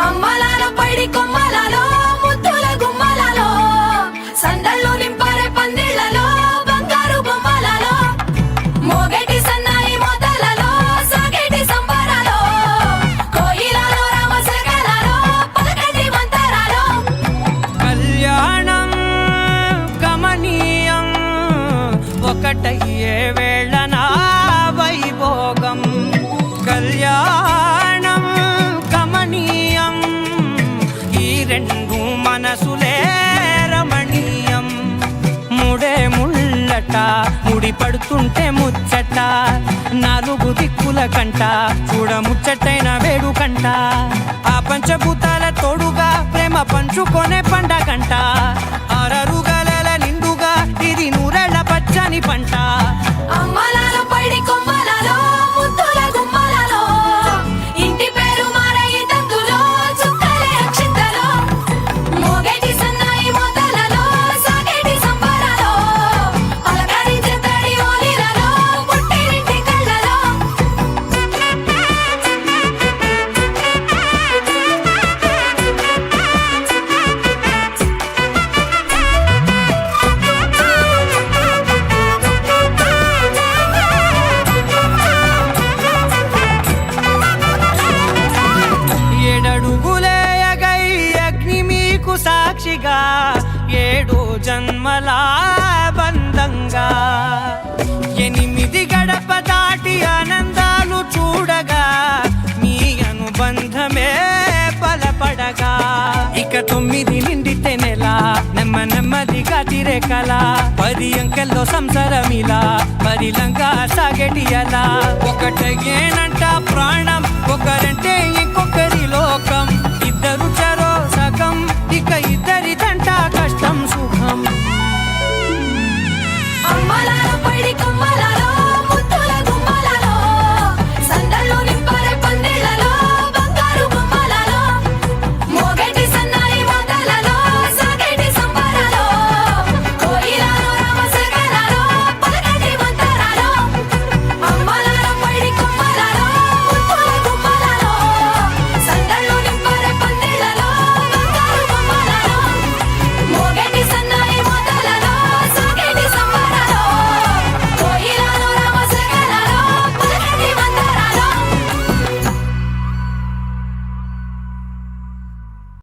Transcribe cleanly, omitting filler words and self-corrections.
అమ్మలాలో పైడి కొమ్మలలో ముద్దుల గుమ్మలలో సందళ్ళు నింపారే పందిళ్లలో బంగారు బొమ్మలలో మోగేటి సన్నాయి మోతలలో సాగేటి సంబరాలో కోయిలలో రామశకలలో పలకటి మంతరాలో కళ్యాణం గమనీయం ఒకటయ్యే వేళ నా వైభోగం కళ్యాణం గమనీయం ఈ రెండు మనసులే రమణీయం ముడే ముళ్ళట ముడి పడుతుంటే ముచ్చట నాలుగు దిక్కుల కంట చూడ ముచ్చటైన వేడుకంట ఆ పంచభూతాల తోడుగా ప్రేమ పంచుకొనే పండగంట ఆరరుగల నిండుగా ఇది నూరెళ్ళ పచ్చని పంట అమ్మలాలో పైడి కొమ్మలలో ముద్దుల గుమ్మలలో ఇంటి పేరు మారయి తందులో చుక్కలే అక్షింతలో మోగేటి సన్నాయి మోతలలో సాగేటి సంబరాలో పలకరించే తడి ఓలిలలో పుట్టినింటి కళ్ళలో ఏడడుగులే ఎగై అగ్ని మీకు సాక్షిగా ఏడు జన్మల బంధంగా ఎనిమిది గడప దాటి ఆనందాలు చూడగా మీ అనుబంధమే బలపడగా ఇక 9 నిండితే నెల నెమ్మదిగా తిరే కల 10 అంకెల్లో సంసారమిలా పరిలంగా సాగేటి అలా ఒకటేనంట ప్రాణం ఒకరంటే